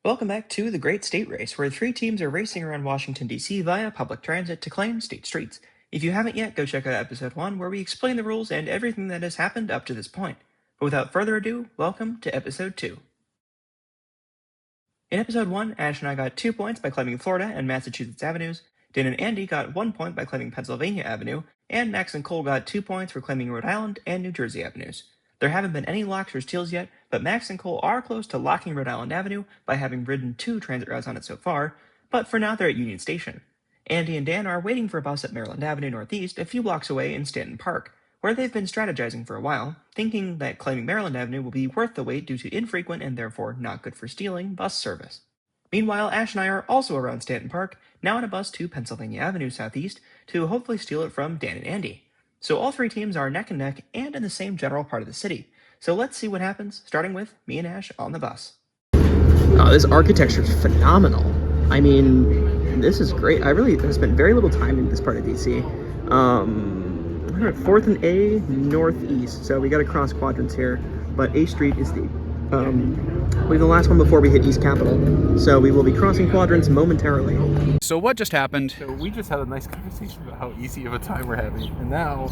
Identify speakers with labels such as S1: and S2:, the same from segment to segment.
S1: Welcome back to the Great State Race, where three teams are racing around Washington, D.C. via public transit to claim state streets. If you haven't yet, go check out episode 1, where we explain the rules and everything that has happened up to this point. But without further ado, welcome to episode 2. In episode 1, Ash and I got 2 points by claiming Florida and Massachusetts avenues, Dan and Andy got 1 point by claiming Pennsylvania Avenue, and Max and Cole got 2 points for claiming Rhode Island and New Jersey avenues. There haven't been any locks or steals yet, but Max and Cole are close to locking Rhode Island Avenue by having ridden 2 transit routes on it so far, but for now they're at Union Station. Andy and Dan are waiting for a bus at Maryland Avenue Northeast a few blocks away in Stanton Park, where they've been strategizing for a while, thinking that claiming Maryland Avenue will be worth the wait due to infrequent and therefore not good for stealing bus service. Meanwhile, Ash and I are also around Stanton Park, now on a bus to Pennsylvania Avenue Southeast to hopefully steal it from Dan and Andy. So all 3 teams are neck and neck and in the same general part of the city. So let's see what happens, starting with me and Ash on the bus.
S2: Oh, this architecture is phenomenal. I mean, this is great. I really have spent very little time in this part of DC. We're at 4th and A Northeast, so we got to cross quadrants here. But A Street is the last one before we hit East Capitol. So we will be crossing quadrants momentarily.
S3: So what just happened?
S4: So we just had a nice conversation about how easy of a time we're having, and now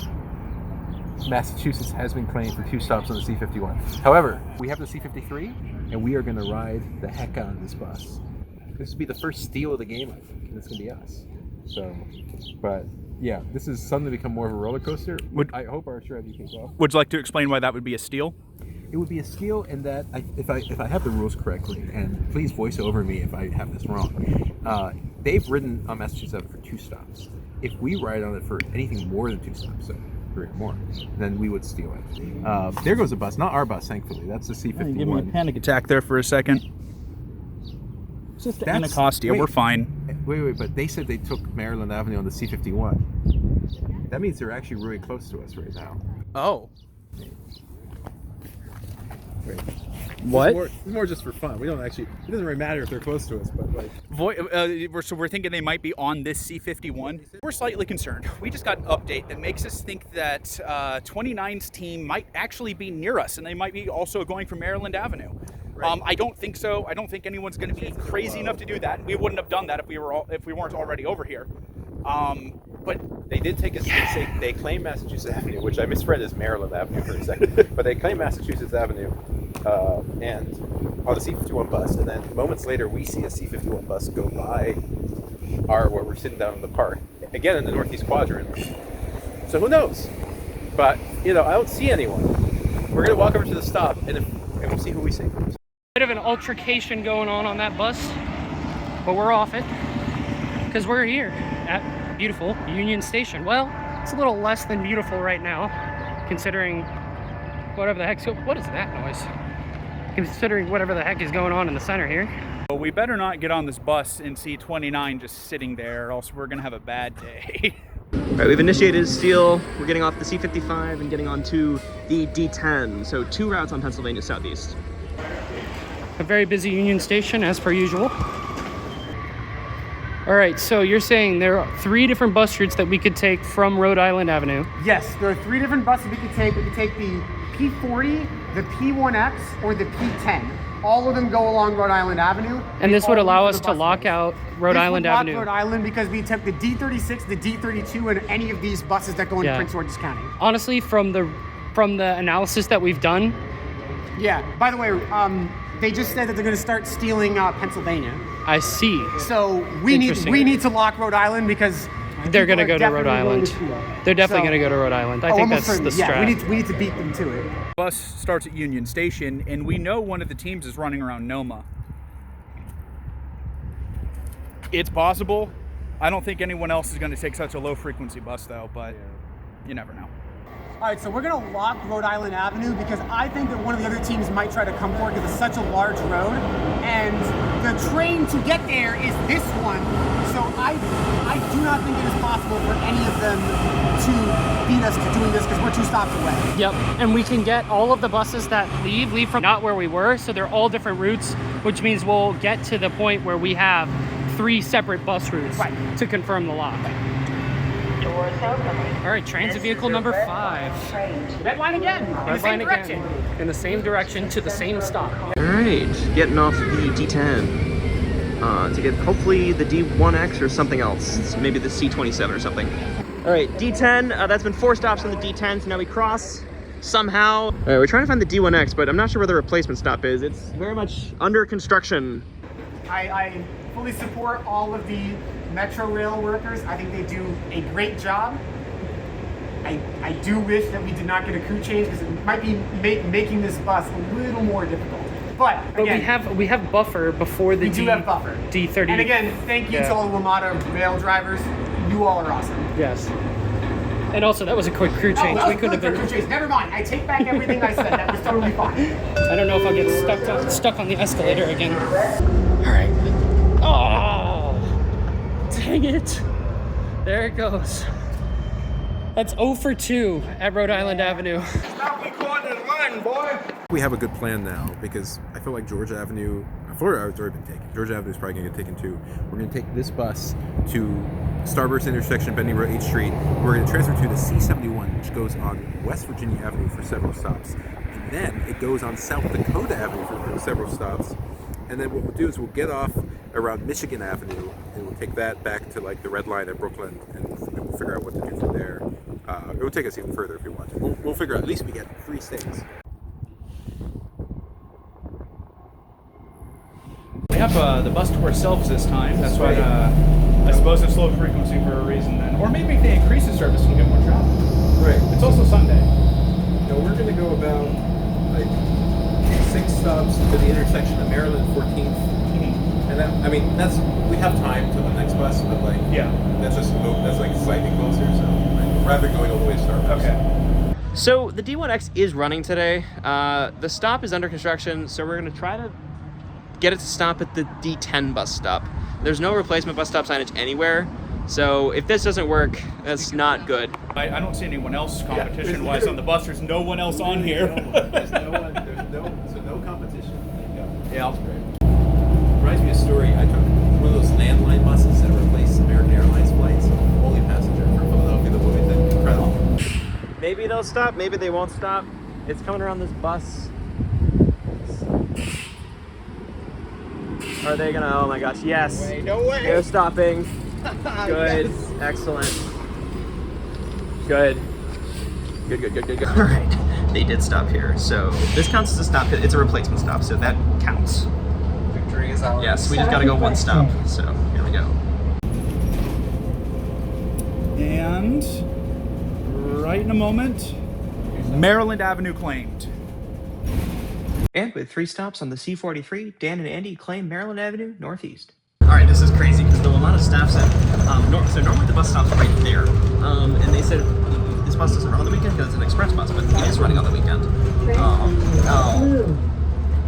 S4: Massachusetts has been claimed for 2 stops on the C-51. However, we have the C-53, and we are going to ride the heck out of this bus. This will be the first steal of the game, I think, and it's going to be us. So, but yeah, this is suddenly become more of a roller coaster. I hope our strategy pays off.
S3: Would you like to explain why that would be a steal?
S4: It would be a steal in that, if I have the rules correctly, and please voice over me if I have this wrong, they've ridden on Massachusetts for 2 stops. If we ride on it for anything more than 2 stops, so 3 or more, then we would steal it. There goes a bus, not our bus, thankfully. That's the C-51.
S3: Give me a panic attack there for a second. It's just Anacostia, we're fine.
S4: Wait, but they said they took Maryland Avenue on the C-51. That means they're actually really close to us right now.
S3: Oh.
S4: Wait.
S3: What?
S4: It's more just for fun. We don't actually. It doesn't really matter if they're close to us, but like.
S3: So we're thinking they might be on this C-51. We're slightly concerned. We just got an update that makes us think that 29's team might actually be near us, and they might be also going from Maryland Avenue. Right. I don't think so. I don't think anyone's going to be crazy enough to do that. We wouldn't have done that if we weren't already over here. But
S4: they did take us. They claim Massachusetts Avenue, which I misread as Maryland Avenue for a second. But they claim Massachusetts Avenue, and on the C-51 bus. And then moments later, we see a C-51 bus go by where we're sitting down in the park, again in the northeast quadrant. So who knows? But I don't see anyone. We're gonna walk over to the stop, and we'll see who we see.
S5: Bit of an altercation going on that bus, but we're off it because we're here at beautiful Union Station. Well, it's a little less than beautiful right now, considering whatever the heck's what is that noise? Considering whatever the heck is going on in the center here.
S3: Well, we better not get on this bus and see 29 just sitting there, or else we're gonna have a bad day.
S2: All right, we've initiated steal. We're getting off the C-55 and getting onto the D-10. So 2 routes on Pennsylvania Southeast.
S5: A very busy Union Station, as per usual. All right, so you're saying there are 3 different bus routes that we could take from Rhode Island Avenue.
S6: Yes, there are 3 different buses we could take. We could take the P40, the P1X, or the P10. All of them go along Rhode Island Avenue.
S5: And this would allow us to lock out Rhode Island Avenue.
S6: Rhode Island because we took the D36, the D32, and any of these buses that go into Prince George's County.
S5: Honestly, from the analysis that we've done.
S6: Yeah. By the way, they just said that they're going to start stealing Pennsylvania.
S5: I see.
S6: So we need to lock Rhode Island because
S5: they're going to go to Rhode Island. They're definitely going to go to Rhode Island. I think that's the strat.
S6: Yeah, we need to beat them to it.
S3: Bus starts at Union Station, and we know one of the teams is running around Noma. It's possible. I don't think anyone else is going to take such a low-frequency bus, though, but you never know.
S6: All right, so we're going to lock Rhode Island Avenue because I think that one of the other teams might try to come for it because it's such a large road, and the train to get there is this one. So I do not think it is possible for any of them to beat us to doing this because we're 2 stops away.
S5: Yep, and we can get all of the buses that leave from not where we were, so they're all different routes, which means we'll get to the point where we have 3 separate bus routes to confirm the lock. All right, transit vehicle number 5.
S6: Red line again. In the
S5: Red
S6: same
S5: line
S6: direction.
S5: again. In the same direction to the same stop.
S2: All right, getting off the D10 to get hopefully the D1X or something else. Maybe the C27 or something. All right, D10. That's been 4 stops on the D10, so now we cross somehow. All right, we're trying to find the D1X, but I'm not sure where the replacement stop is. It's very much under construction.
S6: I fully support all of the Metro Rail workers. I think they do a great job. I do wish that we did not get a crew change because it might be making this bus a little more difficult. But again,
S5: we have buffer before the
S6: we do have buffer.
S5: D30.
S6: And again, thank you to all the WMATA rail drivers. You all are awesome.
S5: Yes. And also, that was a quick crew change.
S6: Oh,
S5: We couldn't have been.
S6: crew change. Never mind. I take back everything I said. That was totally fine.
S5: I don't know if I'll get stuck on the escalator again. All right. Oh, dang it! There it goes. That's 0 for 2 at Rhode Island Avenue.
S7: Stop recording and run, boy.
S4: We have a good plan now because I feel like Georgia Avenue, Florida Avenue's already been taken. Georgia Avenue is probably going to get taken too. We're going to take this bus to Starburst intersection, Bending Road, 8th Street. We're going to transfer to the C71, which goes on West Virginia Avenue for several stops. And then it goes on South Dakota Avenue for several stops. And then what we'll do is we'll get off around Michigan Avenue and we'll take that back to like the Red Line at Brooklyn and we'll figure out what to do from there. It will take us even further if we want to. We'll figure out. At least we get 3 states.
S3: We have the bus to ourselves this time. That's why I suppose it's low frequency for a reason then. Or maybe they increase the service and get more traffic.
S4: Right.
S3: It's also Sunday.
S4: No, we're going to go about like 6 stops to the intersection of Maryland 14th. And that, I mean, we have time till the next bus, but like,
S3: Yeah.
S4: that's like slightly closer, so I'd rather going all the way to Starbucks.
S3: Okay.
S2: So the D1X is running today. The stop is under construction, so we're going to try to get it to stop at the D10 bus stop. There's no replacement bus stop signage anywhere, so if this doesn't work, that's not good.
S3: I don't see anyone else competition-wise on the bus. There's no one else on here.
S4: There's no competition.
S3: Yeah.
S4: That's great. Reminds me of a story. I took one of those landline buses that replaced American Airlines flights. Only passenger from Philadelphia to Bloomington. Incredible.
S2: Maybe they'll stop, maybe they won't stop. It's coming around this bus. Are they gonna, oh my gosh, yes.
S7: No way.
S2: They're stopping. Good, excellent. Good. Good. All right, they did stop here. So this counts as a stop. It's a replacement stop, so that counts.
S7: Victory is ours.
S2: Yes, we just gotta go 1 stop. So here we go.
S3: And right in a moment, Maryland Avenue claimed.
S1: And with 3 stops on the C43, Dan and Andy claim Maryland Avenue Northeast. All right, this is crazy because the WMATA staff's at so normally the bus stop's right there, and they said this bus doesn't run on the weekend because it's an express bus, but it is running on the weekend.
S8: Blue,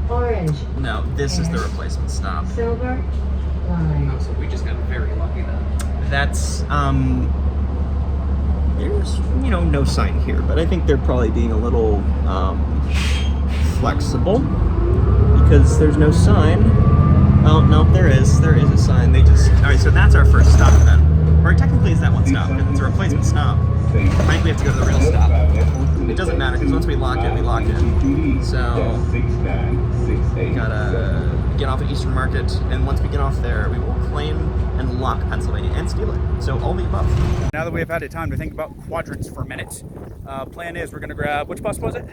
S8: orange,
S1: No, this is the replacement stop.
S8: silver, line.
S2: So we just got very lucky then.
S1: That's there's no sign here, but I think they're probably being a little flexible because there's no sign. Oh no, there is a sign. They just all right. So that's our first stop then, or technically is that 1 stop because it's a replacement stop. I think we have to go to the real stop. It doesn't matter because once we lock it, we lock it. So we gotta get off at Eastern Market, and once we get off there, we will claim and lock Pennsylvania and steal it. So all the above.
S3: Now that we've had a time to think about quadrants for a minute, plan is we're going to grab, which bus was it?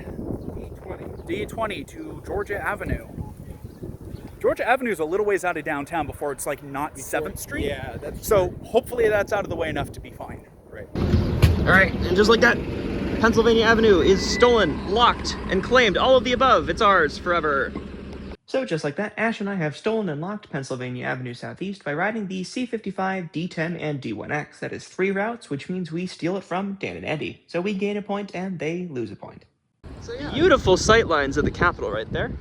S3: D20 to Georgia Avenue. Georgia Avenue is a little ways out of downtown before it's like not 7th Street.
S4: Yeah, that's
S3: So hopefully that's out of the way enough to be fine.
S4: right.
S2: All right, and just like that, Pennsylvania Avenue is stolen, locked, and claimed. All of the above. It's ours forever.
S1: So just like that, Ash and I have stolen and locked Pennsylvania Avenue Southeast by riding the C55, D10, and D1X. That is 3 routes, which means we steal it from Dan and Andy. So we gain a point and they lose a point.
S2: Beautiful sight lines of the Capitol right there.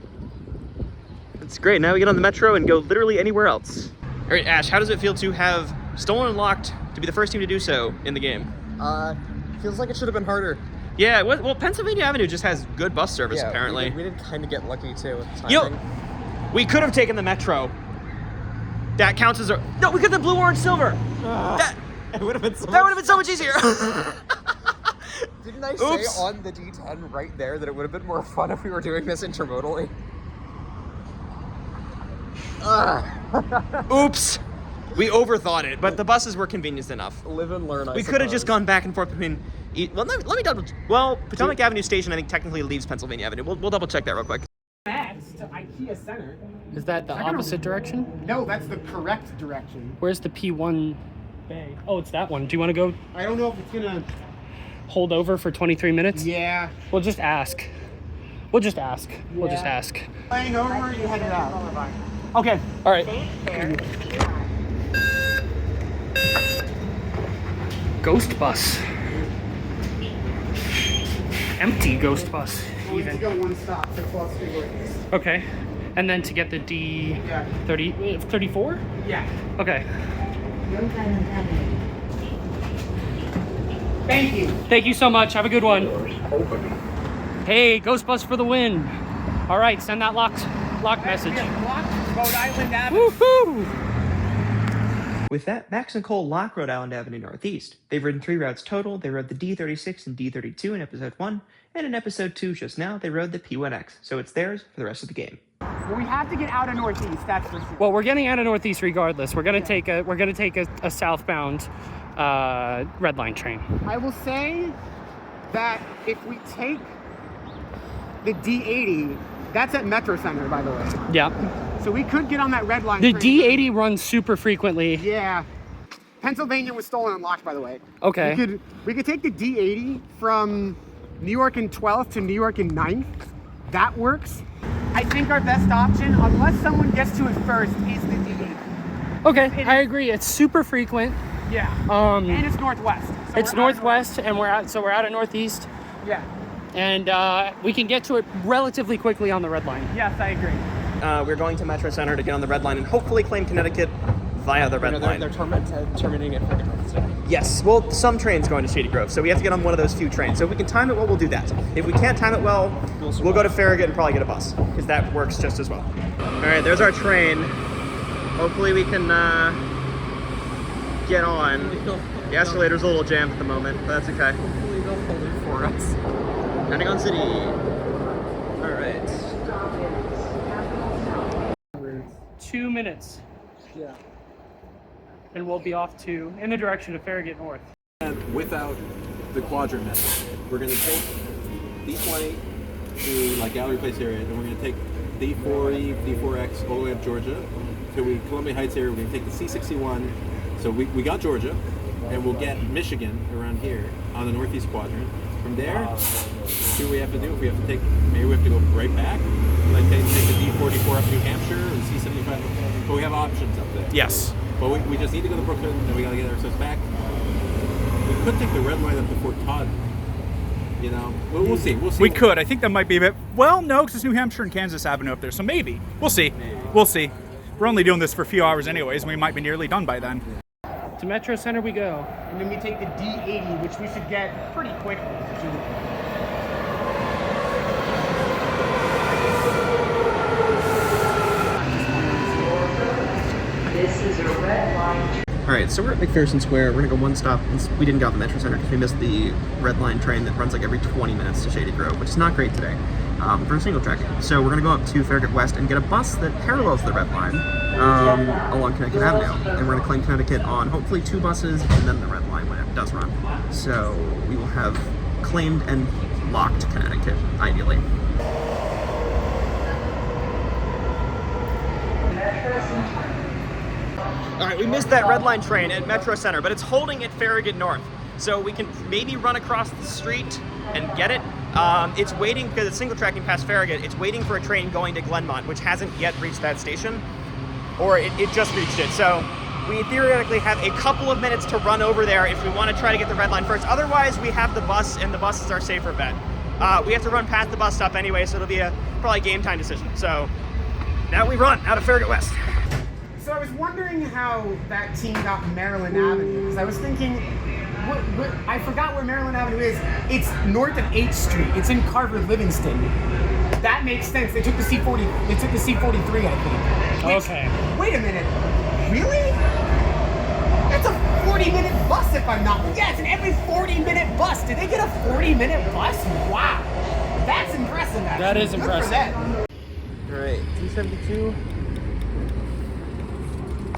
S2: It's great. Now we get on the metro and go literally anywhere else. All right, Ash, how does it feel to have stolen and locked to be the first team to do so in the game?
S9: Feels like it should have been harder.
S2: Yeah, well, Pennsylvania Avenue just has good bus service, apparently.
S9: We did kind of get lucky, too, with the
S2: Yo,
S9: timing.
S2: we could have taken the metro. That counts as a... No, we could have blue, orange, silver.
S9: It would have been so
S2: That would have been so much easier.
S9: Didn't I
S2: Oops.
S9: say on the D10 right there that it would have been more fun if we were doing this intermodally?
S2: Oops. We overthought it, but the buses were convenient enough.
S9: Live and learn, I
S2: We could have just
S9: suppose.
S2: gone back and forth between. Well, let me double. Well, Potomac Avenue Station, I think, technically leaves Pennsylvania Avenue. We'll double check that real quick.
S6: Maps to IKEA Center.
S5: Is that the opposite direction?
S6: No, that's the correct direction.
S5: Where's the P1 bay? Oh, it's that one. Do you want to go
S6: I don't know if it's gonna.
S5: hold over for 23 minutes?
S6: Yeah.
S5: We'll just ask. We'll just ask. We'll just ask.
S6: Playing over, you headed out. Okay.
S5: All right. Ghost bus. Empty ghost bus.
S6: We need to go one stop to close figures.
S5: Okay. And then to get the D
S6: Yeah.
S5: 34?
S6: Yeah.
S5: Okay.
S8: Rhode Island Avenue.
S6: Thank you.
S5: Thank you so much. Have a good one. Hey, ghost bus for the win. All right, send that lock message.
S6: We have blocked Rhode Island Avenue.
S5: Woohoo!
S1: With that, Max and Cole lock Rhode Island Avenue Northeast. They've ridden 3 routes total. They rode the D36 and D32 in Episode 1, and in Episode 2 just now, they rode the P1X, so it's theirs for the rest of the game.
S6: Well, we have to get out of Northeast, that's for sure.
S5: Well, we're getting out of Northeast regardless. We're gonna take a southbound red line train.
S6: I will say that if we take the D80, that's at Metro Center, by the way.
S5: Yeah.
S6: So we could get on that red line
S5: The
S6: train.
S5: D80 runs super frequently.
S6: Yeah. Pennsylvania was stolen and locked, by the way.
S5: Okay.
S6: We could take the D80 from New York and 12th to New York and 9th. That works. I think our best option, unless someone gets to it first, is the D80.
S5: Okay, I agree. It's super frequent.
S6: Yeah. And it's northwest. So
S5: It's
S6: we're out of
S5: northwest, and we're out of northeast,
S6: Yeah.
S5: and we can get to it relatively quickly on the red line.
S6: Yes, I agree.
S2: We're going to Metro Center to get on the red line and hopefully claim Connecticut via the red line.
S9: They're terminating it for the today.
S2: Yes, well, some trains going to Shady Grove, so we have to get on one of those few trains. So if we can time it well, we'll do that. If we can't time it well, we'll go to Farragut and probably get a bus, because that works just as well. All right, there's our train. Hopefully we can get on. The escalator's a little jammed at the moment, but that's okay.
S9: Hopefully they'll hold it for us.
S2: Pentagon City. All right.
S5: 2 minutes.
S9: Yeah.
S5: And we'll be off in the direction of Farragut North.
S4: And without the quadrant method, we're going to take D20 to like Gallery Place area, and we're going to take D40, D4X all the way up Georgia to Columbia Heights area. We're going to take the C61. So we got Georgia, and we'll get Michigan around here on the northeast quadrant. From there, see what we have to do. If we have to take, maybe we have to go right back, like take the D44 up New Hampshire and C75. But we have options up there.
S3: Yes.
S4: But we just need to go to Brooklyn, and we got to get ourselves back. We could take the red line up to Fort Todd. You know, we'll see. We'll see.
S3: We could. I think that might be a bit. Well, no, because it's New Hampshire and Kansas Avenue up there, so maybe. We'll see. We'll see. We're only doing this for a few hours anyways, and we might be nearly done by then.
S5: To Metro Center we go.
S6: And then we take the D80, which we should get pretty quickly.
S8: This is a red line.
S2: All right, so we're at McPherson Square. We're gonna go one stop. We didn't go to the Metro Center because we missed the red line train that runs like every 20 minutes to Shady Grove, which is not great today for a single track. So we're gonna go up to Farragut West and get a bus that parallels the red line along Connecticut Avenue, and we're gonna claim Connecticut on hopefully 2 buses and then the red line when it does run. So we will have claimed and locked Connecticut, ideally. All right, we missed that red line train at Metro Center, but it's holding at Farragut North. So we can maybe run across the street and get it. It's waiting, because it's single tracking past Farragut, it's waiting for a train going to Glenmont, which hasn't yet reached that station, or it just reached it. So we theoretically have a couple of minutes to run over there if we want to try to get the red line first. Otherwise, we have the bus, and the bus is our safer bet. We have to run past the bus stop anyway, so it'll be probably a game time decision. So now we run out of Farragut West.
S6: So I was wondering how that team got Maryland Avenue, because I was thinking, I forgot where Maryland Avenue is. It's north of 8th Street. It's in Carver Livingston. That makes sense. They took the C40. They took the C43, I think.
S5: Okay.
S6: Wait a minute. Really? That's a 40-minute bus if I'm not. Yeah, it's an every 40-minute bus. Did they get a 40-minute bus? Wow. That's impressive, actually.
S5: That is
S6: Good
S5: impressive.
S6: for them.
S2: All right, D72.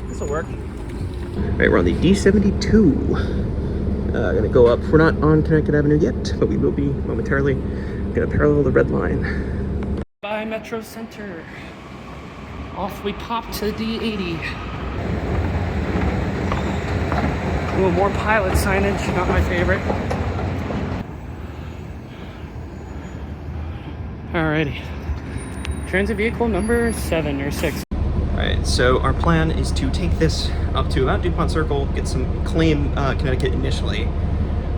S2: This will work. All right, we're on the D72. Gonna go up. We're not on Connecticut Avenue yet, but we will be momentarily. Gonna parallel the red line.
S5: By Metro Center. Off we pop to D80. Ooh, more pilot signage, not my favorite. Alrighty. Transit vehicle number 7 or 6.
S2: Alright, so our plan is to take this up to about DuPont Circle, get some claim Connecticut initially,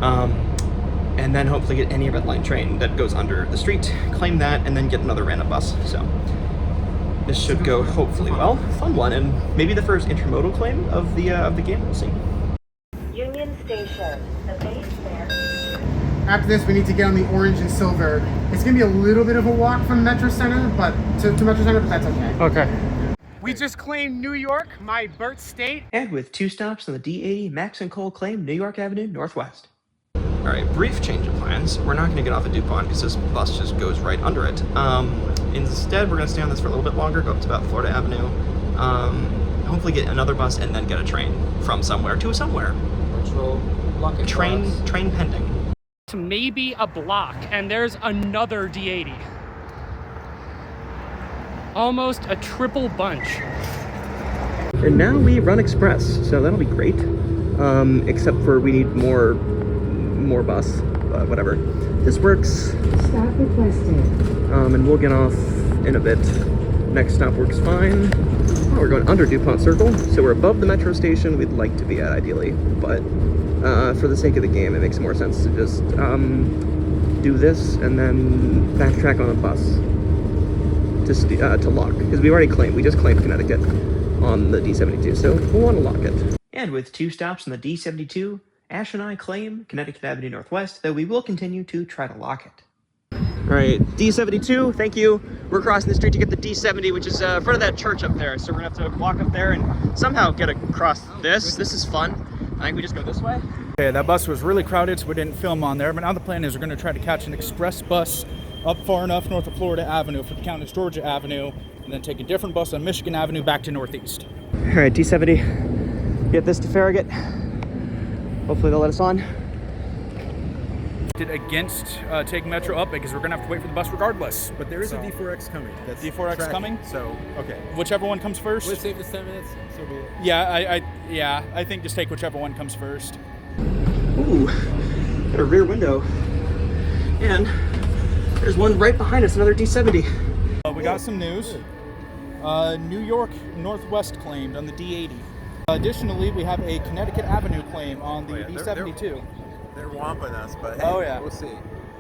S2: and then hopefully get any red line train that goes under the street, claim that, and then get another random bus. So this should go hopefully well. Fun one, and maybe the first intermodal claim of the game. We'll see.
S8: Union Station, the base there.
S6: After this, we need to get on the orange and silver. It's gonna be a little bit of a walk from Metro Center, but to Metro Center, but that's okay.
S5: Okay.
S6: We just claimed New York, my birth state.
S1: And with 2 stops on the D80, Max and Cole claim New York Avenue Northwest.
S2: Alright, brief change of plans. We're not going to get off at DuPont because this bus just goes right under it. Instead, we're going to stay on this for a little bit longer, go up to about Florida Avenue, hopefully get another bus and then get a train from somewhere to somewhere.
S9: Virtual bucket
S2: Train pending.
S5: To maybe a block, and there's another D80. Almost a triple bunch.
S2: And now we run express, so that'll be great. Except for we need more bus, but whatever. This works.
S8: Stop requested.
S2: And we'll get off in a bit. Next stop works fine. Oh, we're going under DuPont Circle, so we're above the metro station we'd like to be at ideally, but for the sake of the game, it makes more sense to just do this and then backtrack on a bus to lock, because we just claimed Connecticut on the D72, so we'll want to lock it.
S1: And with 2 stops on the D72, Ash and I claim Connecticut Avenue Northwest, though we will continue to try to lock it.
S2: Alright, D72, thank you. We're crossing the street to get the D70, which is in front of that church up there, so we're gonna have to walk up there and somehow get across this. This is fun. I think we just go this way.
S3: Okay, that bus was really crowded, so we didn't film on there, but now the plan is we're going to try to catch an express bus up far enough north of Florida Avenue for the count as Georgia Avenue, and then take a different bus on Michigan Avenue back to Northeast.
S2: Alright, D70, get this to Farragut. Hopefully they'll let us on.
S3: Against taking Metro up because we're going to have to wait for the bus regardless. But
S4: There is a D4X coming. That's
S3: D4X
S4: tracking,
S3: coming?
S4: So, okay.
S3: Whichever one comes first.
S4: Let's save this 10 minutes, so be it.
S3: Yeah, I think just take whichever one comes first.
S2: Ooh, got a rear window. And there's one right behind us, another D70.
S3: We got some news. New York Northwest claimed on the D80. Additionally, we have a Connecticut Avenue claim on the D72.
S4: They're whomping us, but hey,
S3: Oh, yeah.
S4: we'll see.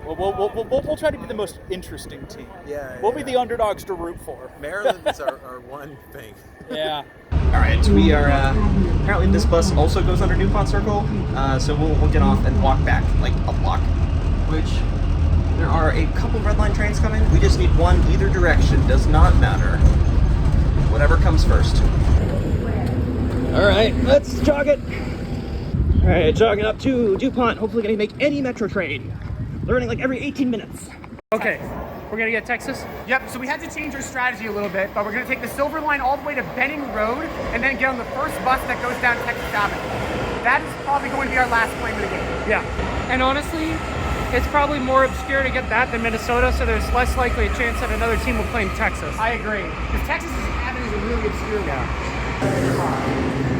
S3: We'll try to be the most interesting team.
S4: Yeah,
S3: We'll be the underdogs to root for.
S4: Maryland is our one thing.
S3: Yeah.
S2: Alright, we are, apparently this bus also goes under DuPont Circle, so we'll get off and walk back, like a block, which there are a couple red line trains coming. We just need one either direction, does not matter. Whatever comes first. Alright, let's jog it. Alright, jogging up to DuPont, hopefully gonna make any metro train. Learning like every 18 minutes.
S5: Okay, we're gonna get Texas.
S6: Yep, so we had to change our strategy a little bit, but we're gonna take the Silver Line all the way to Benning Road and then get on the first bus that goes down Texas Avenue. That is probably going to be our last claim of the game.
S5: Yeah, and honestly, it's probably more obscure to get that than Minnesota, so there's less likely a chance that another team will claim Texas.
S6: I agree, because Texas Avenue is a really obscure one.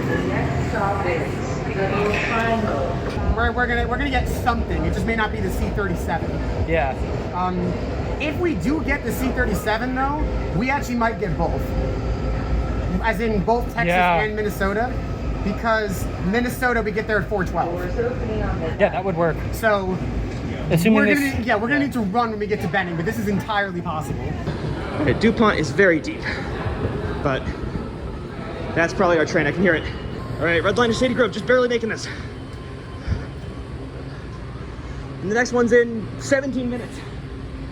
S8: The next stop is Little Triangle.
S6: We're gonna get something. It just may not be the C37.
S5: Yeah.
S6: If we do get the C37 though, we actually might get both. As in both Texas and Minnesota, because Minnesota we get there at 4:12.
S8: Doors opening on the
S5: Yeah, that would work.
S6: So
S5: Assuming
S6: we're
S5: this,
S6: gonna need to run when we get to Benning, but this is entirely possible.
S2: Okay, DuPont is very deep, but that's probably our train. I can hear it. All right, red line to Shady Grove, just barely making this. And the next one's in 17 minutes.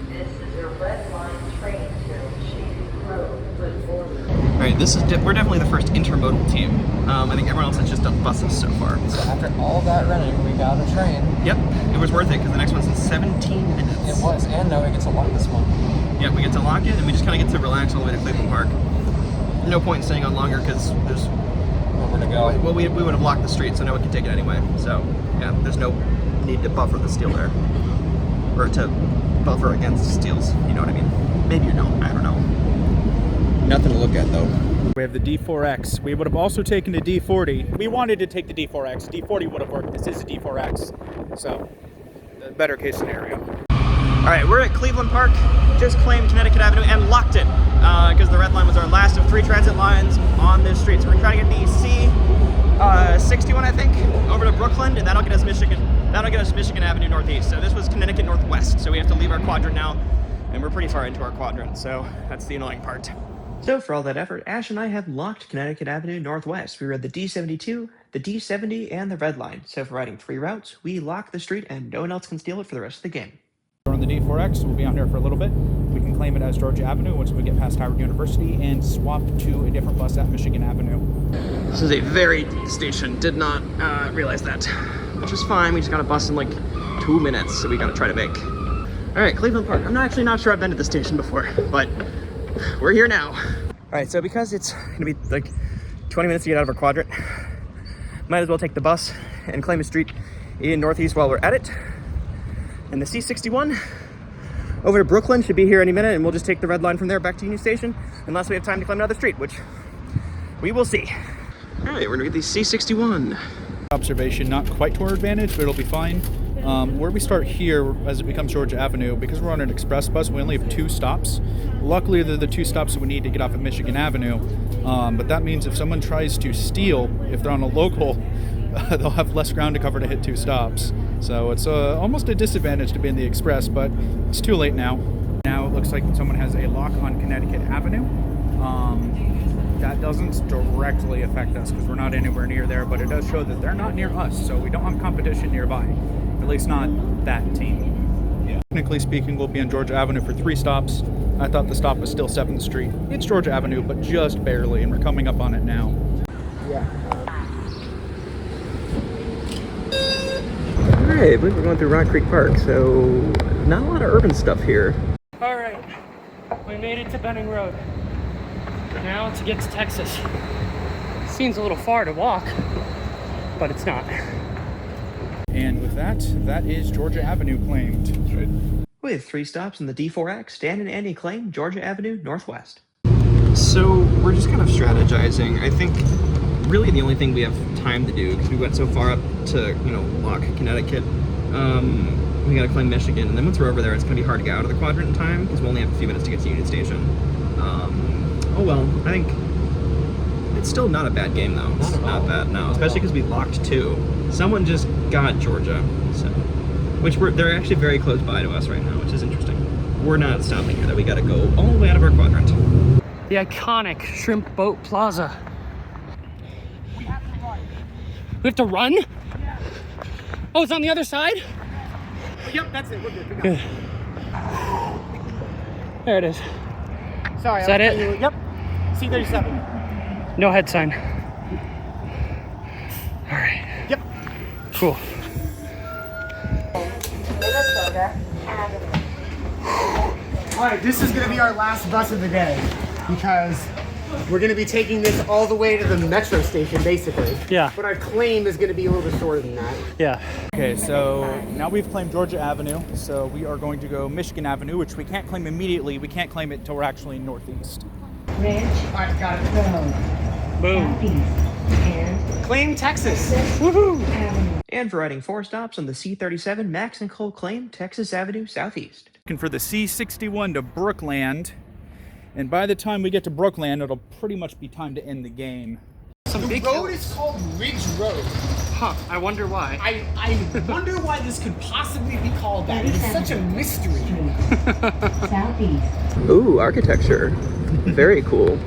S8: This is a red line train to Shady Grove, but forward.
S2: All right, right, we're definitely the first intermodal team. I think everyone else has just done buses so far.
S9: So after all that running, we got a train.
S2: Yep, it was worth it because the next one's in 17 minutes.
S9: It was, and now we get to lock this one.
S2: Yeah, we get to lock it, and we just kind of get to relax all the way to Cleveland Park. No point in staying on longer because there's
S9: Nowhere to go.
S2: well, we would have blocked the street, so no one can take it anyway. So yeah, there's no need to buffer the steel there, or to buffer against steals. You know what I mean? Maybe you don't. I don't know. Nothing to look at though.
S3: We have the D4X. We would have also taken the D40. We wanted to take the D4X. D40 would have worked. This is a D4X, so the better case scenario.
S2: All right, we're at Cleveland Park. Just claimed Connecticut Avenue and locked it because the red line was our last of 3 transit lines on this street. So we're trying to get the C61, I think, over to Brooklyn, and that'll get us Michigan Avenue Northeast. So this was Connecticut Northwest. So we have to leave our quadrant now, and we're pretty far into our quadrant. So that's the annoying part.
S1: So for all that effort, Ash and I have locked Connecticut Avenue Northwest. We read the D72, the D70, and the red line. So for riding 3 routes, we lock the street and no one else can steal it for the rest of the game.
S3: We're on the D4X. We'll be on here for a little bit. We can claim it as Georgia Avenue once we get past Howard University and swap to a different bus at Michigan Avenue.
S2: This is a very deep station. Did not realize that, which is fine. We just got a bus in like 2 minutes, so we got to try to make. All right, Cleveland Park. I'm actually not sure I've been to the station before, but we're here now. All right, so because it's gonna be like 20 minutes to get out of our quadrant, might as well take the bus and claim a street in Northeast while we're at it. And the C61 over to Brooklyn should be here any minute, and we'll just take the red line from there back to Union Station, unless we have time to claim another street, which we will see. All right, we're gonna get the C61.
S3: Observation, not quite to our advantage, but it'll be fine. Where we start here, as it becomes Georgia Avenue, because we're on an express bus, we only have 2 stops. Luckily, they're the 2 stops that we need to get off at Michigan Avenue. But that means if someone tries to steal, if they're on a local, they'll have less ground to cover to hit 2 stops. So it's almost a disadvantage to be in the express, but it's too late now. Now it looks like someone has a lock on Connecticut Avenue. That doesn't directly affect us because we're not anywhere near there, but it does show that they're not near us, so we don't have competition nearby. At least not that team. Yeah. Technically speaking, we'll be on Georgia Avenue for 3 stops. I thought the stop was still 7th Street. It's Georgia Avenue, but just barely, and we're coming up on it now.
S2: Yeah. All right, I believe we're going through Rock Creek Park, so not a lot of urban stuff here.
S5: All right, we made it to Benning Road. Now to get to Texas. Seems a little far to walk, but it's not.
S3: And with that, that is Georgia Avenue claimed.
S1: With 3 stops in the D4X, Dan and Andy claim Georgia Avenue Northwest.
S2: So we're just kind of strategizing. I think really the only thing we have time to do, because we went so far up to, lock Connecticut, we gotta claim Michigan, and then once we're over there, it's gonna be hard to get out of the quadrant in time, because we only have a few minutes to get to Union Station. Oh well, I think it's still not a bad game though. It's not bad, no, especially because we locked 2. Someone just got Georgia, so they're actually very close by to us right now, which is interesting. We're not stopping here though. We gotta go all the way out of our quadrant.
S5: The iconic Shrimp Boat Plaza. We have to run? Yeah. Oh, it's on the other side?
S6: Yep, that's it. We're good. We got it.
S5: There it is.
S6: Sorry.
S5: Is that it?
S6: Yep. C37.
S5: No head sign. All right.
S6: Yep.
S5: Cool.
S8: Minnesota Avenue.
S6: All right, this is going to be our last bus of the day because we're going to be taking this all the way to the metro station, basically.
S5: Yeah.
S6: But our claim is going to be a little bit shorter than that.
S5: Yeah.
S3: Okay, so now we've claimed Georgia Avenue, so we are going to go Michigan Avenue, which we can't claim immediately. We can't claim it until we're actually Northeast.
S8: Ridge.
S6: All right, got it.
S8: Road.
S5: Boom.
S8: Southeast. And
S6: Claim Texas.
S5: Woohoo!
S8: Avenue.
S1: And for riding 4 stops on the C37, Max and Cole claim Texas Avenue Southeast.
S3: Looking for the C61 to Brookland, and by the time we get to Brookland, it'll pretty much be time to end the game.
S5: Some
S6: The
S5: big
S6: road
S5: hills.
S6: is called Ridge Road.
S5: Huh, I wonder why.
S6: I wonder why this could possibly be called that. It's such a mystery.
S8: Southeast.
S2: Ooh, architecture. Very cool.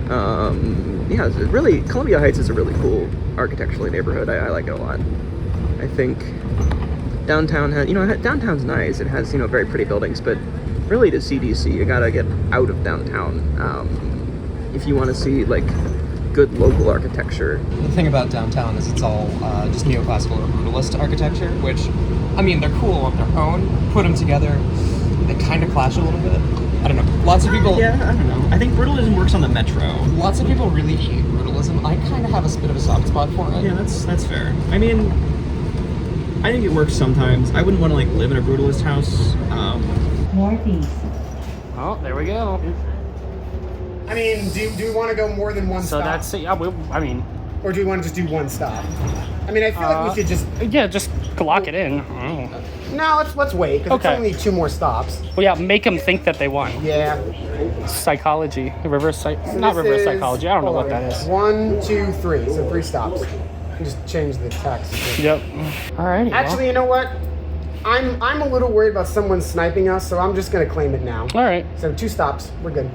S2: Yeah, it's really, Columbia Heights is a really cool architecturally neighborhood. I like it a lot. I think downtown has, downtown's nice. It has, very pretty buildings, but really to see DC, you gotta get out of downtown. if you want to see like good local architecture.
S9: The thing about downtown is it's all just neoclassical or brutalist architecture, which, I mean, they're cool on their own. Put them together, they kind of clash a little bit. I don't know. Lots of people.
S2: Yeah, I don't know. I think brutalism works on the metro.
S9: Lots of people really hate brutalism. I kind of have a bit of a soft spot for it.
S2: Yeah, that's fair. I mean, I think it works sometimes. I wouldn't want to like live in a brutalist house.
S8: Northeast.
S5: Oh, there we go.
S6: I mean, do we want to go more than one
S5: So
S6: stop?
S5: that's it. Yeah, I mean,
S6: Or do we want to just do one stop? I mean, I feel like we should just...
S5: yeah, just lock it in. Oh.
S6: No, let's wait, because
S5: Okay.
S6: it's only 2 more stops.
S5: Well, yeah, make them think that they won.
S6: Yeah.
S5: Psychology, not
S6: This
S5: reverse
S6: is-
S5: psychology. I don't know
S6: hold
S5: what
S6: on.
S5: that is.
S6: 1, 2, 3. So 3 stops. Just change the text.
S5: Yep. Alrighty. well.
S6: Actually, you know what? I'm a little worried about someone sniping us, so I'm just gonna claim it now.
S5: All right.
S6: So 2 stops. We're good.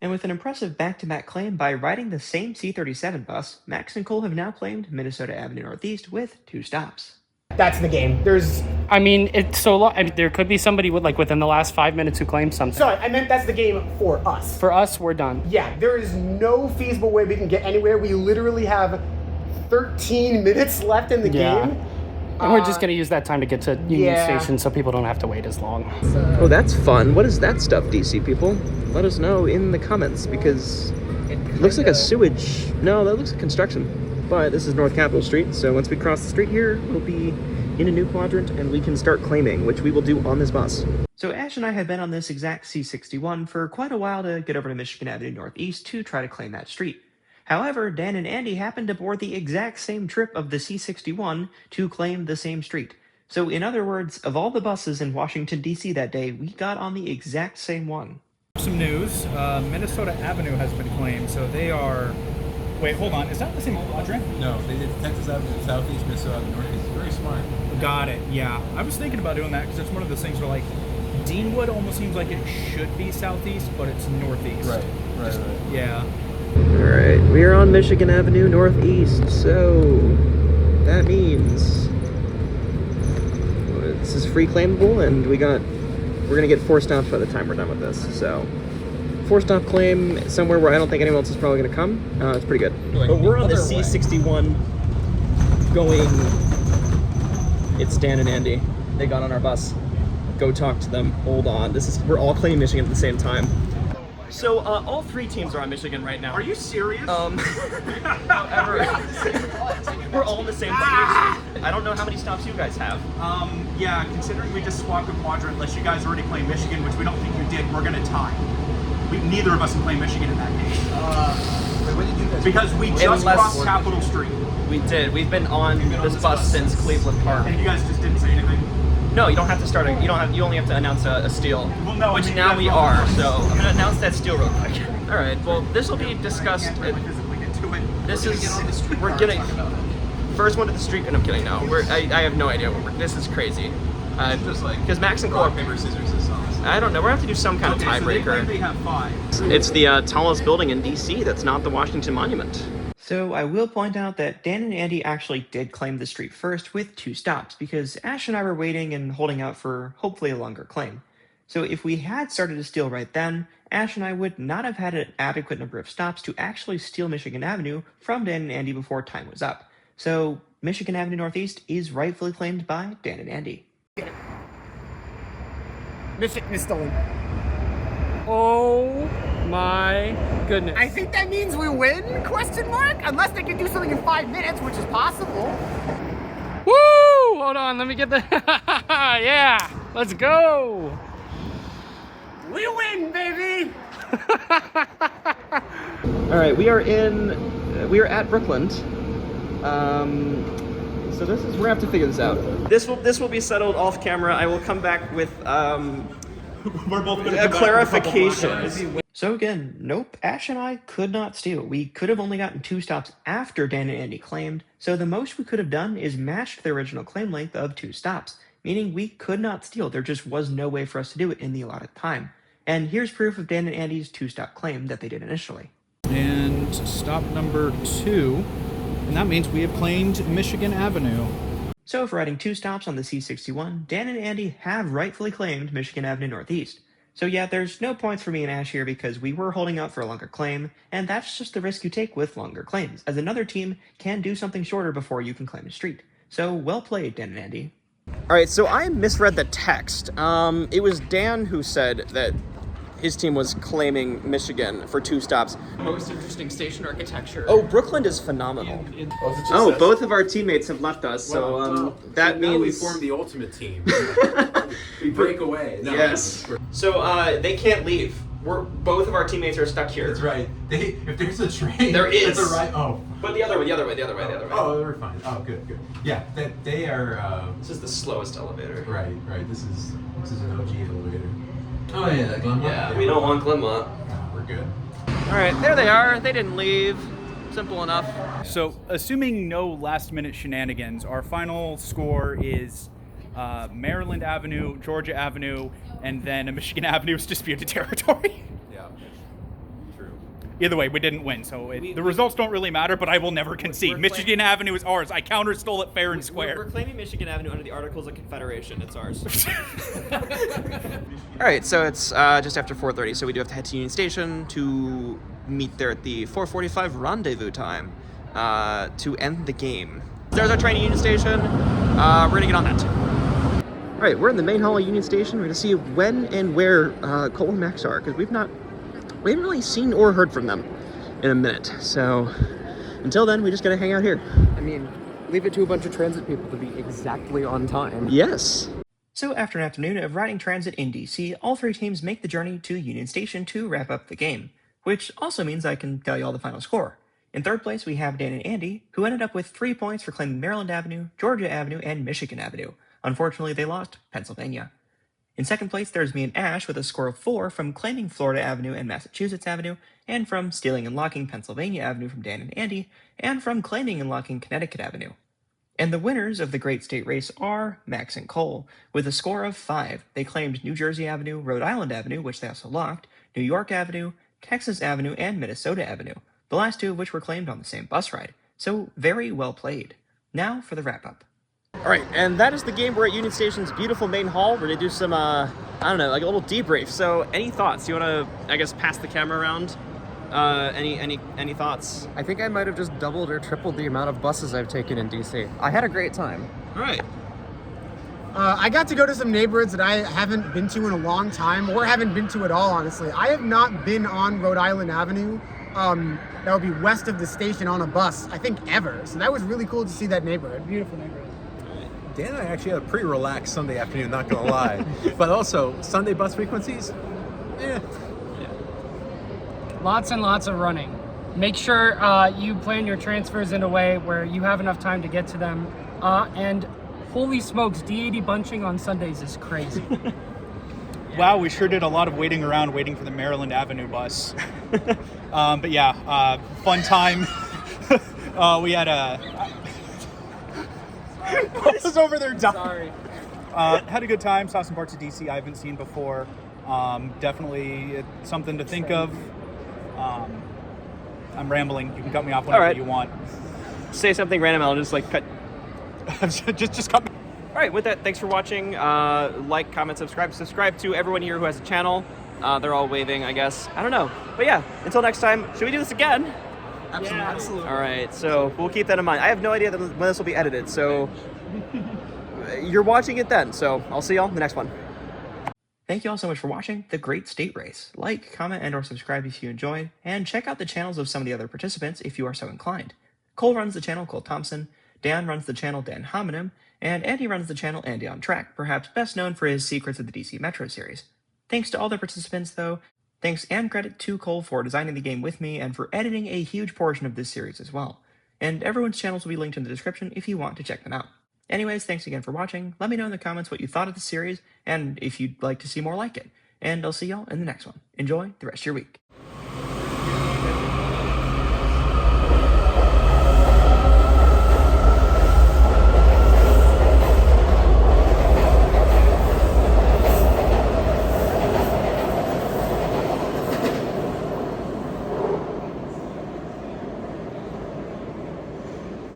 S1: And with an impressive back-to-back claim by riding the same C-37 bus, Max and Cole have now claimed Minnesota Avenue Northeast with 2 stops.
S6: That's the game. There's...
S5: I mean, it's so long. I mean, there could be somebody with like within the last 5 minutes who claims something.
S6: Sorry, I meant that's the game for us.
S5: For us, we're done.
S6: Yeah, there is no feasible way we can get anywhere. We literally have 13 minutes left in the
S5: Yeah.
S6: game.
S5: And we're just gonna use that time to get to Union
S6: yeah.
S5: Station so people don't have to wait as long.
S2: Oh, that's fun. What is that stuff, DC people? Let us know in the comments, because it looks like a sewage. No, that looks like construction. But this is North Capitol Street, so once we cross the street here, we'll be in a new quadrant and we can start claiming, which we will do on this bus.
S1: So Ash and I had been on this exact C61 for quite a while to get over to Michigan Avenue Northeast to try to claim that street. However, Dan and Andy happened to board the exact same trip of the C61 to claim the same street. So in other words, of all the buses in Washington, D.C. that day, we got on the exact same one.
S3: Some news, Minnesota Avenue has been claimed, so they are... Wait, hold on, is that the same quadrant?
S4: No, they did Texas Avenue, Southeast, Minnesota Avenue, Northeast. Very smart.
S3: Got it, yeah. I was thinking about doing that because it's one of those things where, like, Deanwood almost seems like it should be southeast, but it's northeast.
S4: Right.
S3: Yeah.
S2: Alright, we are on Michigan Avenue Northeast, so that means this is free claimable, and we're gonna get 4 stops by the time we're done with this. So 4 stop claim somewhere where I don't think anyone else is probably gonna come. It's pretty good. But we're on the C61 going. It's Dan and Andy. They got on our bus. Go talk to them. Hold on. We're all claiming Michigan at the same time. So all 3 teams are on Michigan right now.
S3: Are you serious?
S1: However, we're all in the same place. I don't know how many stops you guys have.
S3: Yeah, considering we just swapped a quadrant, unless you guys already claimed Michigan, which we don't think you did, we're gonna tie. Neither of us can claim Michigan in that case.
S4: What did you guys?
S3: Because we just crossed Capitol Street.
S1: We did. We've been on this bus since Cleveland Park.
S3: And you guys just didn't say anything?
S1: No, you don't have to start. You only have to announce a steal.
S3: Well, no,
S1: which
S3: I mean,
S1: now
S3: you
S1: we
S3: guys
S1: are.
S3: don't.
S1: So I'm gonna announce that steal real quick. All right. Well, this will be discussed.
S3: Physically get to it.
S1: This is we're getting first one to the street. And I'm kidding. No, I have no idea. This is crazy. Because Max and Cole.
S4: Rock, paper, scissors is honest.
S1: I don't know. We're gonna have to do some kind of
S3: So they
S1: tiebreaker.
S3: have 5.
S1: It's the tallest building in D.C. that's not the Washington Monument. So I will point out that Dan and Andy actually did claim the street first with 2 stops, because Ash and I were waiting and holding out for hopefully a longer claim. So if we had started to steal right then, Ash and I would not have had an adequate number of stops to actually steal Michigan Avenue from Dan and Andy before time was up. So Michigan Avenue Northeast is rightfully claimed by Dan and Andy.
S6: Michigan is stolen.
S5: Oh my goodness.
S6: I think that means we win? Question mark? Unless they can do something in 5 minutes, which is possible.
S5: Woo! Hold on, let me get the. Yeah, let's go.
S6: We win, baby!
S2: All right, we are at Brookland. So we're gonna have to figure this out. This will be settled off camera. I will come back with
S3: We're both
S2: a clarification.
S1: So again, nope, Ash and I could not steal. We could have only gotten 2 stops after Dan and Andy claimed, so the most we could have done is matched the original claim length of 2 stops, meaning we could not steal. There just was no way for us to do it in the allotted time. And here's proof of Dan and Andy's 2-stop claim that they did initially.
S3: And stop number 2, and that means we have claimed Michigan Avenue.
S1: So for riding 2 stops on the C61, Dan and Andy have rightfully claimed Michigan Avenue Northeast. So yeah, there's no points for me and Ash here because we were holding out for a longer claim, and that's just the risk you take with longer claims, as another team can do something shorter before you can claim a street. So well played, Dan and Andy.
S2: Alright, so I misread the text. It was Dan who said that his team was claiming Michigan for 2 stops.
S9: Most interesting station architecture.
S2: Oh, Brooklyn is phenomenal. Oh, both of our teammates have left us, so that means...
S4: Now we form the ultimate team. We break away. No,
S2: yes. So, they can't leave. Both of our teammates are stuck here.
S4: That's right. If there's a train...
S2: There is.
S4: That's a right... Oh.
S2: But the other way.
S4: Oh, they're fine. Oh, good. Yeah, they are...
S2: This is the slowest elevator.
S4: Right. This is an OG elevator. Oh, yeah, Glenmont.
S2: Yeah, we don't want Glenmont.
S4: No, we're good.
S2: Alright, there they are. They didn't leave. Simple enough.
S3: So, assuming no last-minute shenanigans, our final score is Maryland Avenue, Georgia Avenue, and then a Michigan Avenue is disputed territory.
S4: Yeah, true.
S3: Either way, we didn't win, so the results don't really matter, but I will never concede. Michigan Avenue is ours. I counter-stole it fair and square.
S2: We're claiming Michigan Avenue under the Articles of Confederation. It's ours. Alright, so it's just after 4:30, so we do have to head to Union Station to meet there at the 4:45 rendezvous time to end the game. There's our train at Union Station. We're gonna get on that. Alright, we're in the main hall of Union Station. We're gonna see when and where Cole and Max are, because we haven't really seen or heard from them in a minute. So until then, we just gotta hang out here.
S9: I mean, leave it to a bunch of transit people to be exactly on time.
S2: Yes.
S1: So after an afternoon of riding transit in DC, all 3 teams make the journey to Union Station to wrap up the game, which also means I can tell you all the final score. In 3rd place, we have Dan and Andy, who ended up with 3 points for claiming Maryland Avenue, Georgia Avenue, and Michigan Avenue. Unfortunately, they lost Pennsylvania. In 2nd place, there's me and Ash with a score of 4 from claiming Florida Avenue and Massachusetts Avenue, and from stealing and locking Pennsylvania Avenue from Dan and Andy, and from claiming and locking Connecticut Avenue. And the winners of the Great State Race are Max and Cole, with a score of 5. They claimed New Jersey Avenue, Rhode Island Avenue, which they also locked, New York Avenue, Texas Avenue, and Minnesota Avenue, the last 2 of which were claimed on the same bus ride. So very well played. Now for the wrap-up.
S2: Alright, and that is the game. We're at Union Station's beautiful main hall. We're gonna do some, I don't know, like a little debrief. So, any thoughts? You wanna, I guess, pass the camera around? Any thoughts?
S9: I think I might have just doubled or tripled the amount of buses I've taken in DC. I had a great time.
S2: Alright.
S6: I got to go to some neighborhoods that I haven't been to in a long time, or haven't been to at all, honestly. I have not been on Rhode Island Avenue, that would be west of the station on a bus, I think ever. So that was really cool to see that neighborhood. Beautiful neighborhood.
S4: Dan and I actually had a pretty relaxed Sunday afternoon, not gonna lie. But also, Sunday bus frequencies,
S5: Lots and lots of running. Make sure you plan your transfers in a way where you have enough time to get to them. And holy smokes, D80 bunching on Sundays is crazy.
S3: Wow, we sure did a lot of waiting around, waiting for the Maryland Avenue bus. But yeah, fun time. We had a... I was over there dying.
S5: Sorry.
S3: Had a good time, saw some parts of DC I haven't seen before. Definitely something to think of. I'm rambling. You can cut me off whenever you want.
S2: Say something random, I'll just cut.
S3: just cut me.
S2: Alright, with that, thanks for watching. Like, comment, subscribe. Subscribe to everyone here who has a channel. They're all waving, I guess. I don't know. But yeah, until next time, should we do this again?
S6: Absolutely.
S2: Alright, so we'll keep that in mind. I have no idea when this will be edited, so you're watching it then. So I'll see y'all in the next one.
S1: Thank you all so much for watching The Great State Race. Like, comment, and or subscribe if you enjoyed, and check out the channels of some of the other participants if you are so inclined. Cole runs the channel called Thomsen, Dan runs the channel Dan Hominem, and Andy runs the channel Andy on Track, perhaps best known for his Secrets of the DC Metro series. Thanks to all the participants, though. Thanks and credit to Cole for designing the game with me and for editing a huge portion of this series as well. And everyone's channels will be linked in the description if you want to check them out. Anyways, thanks again for watching. Let me know in the comments what you thought of the series and if you'd like to see more like it. And I'll see y'all in the next one. Enjoy the rest of your week.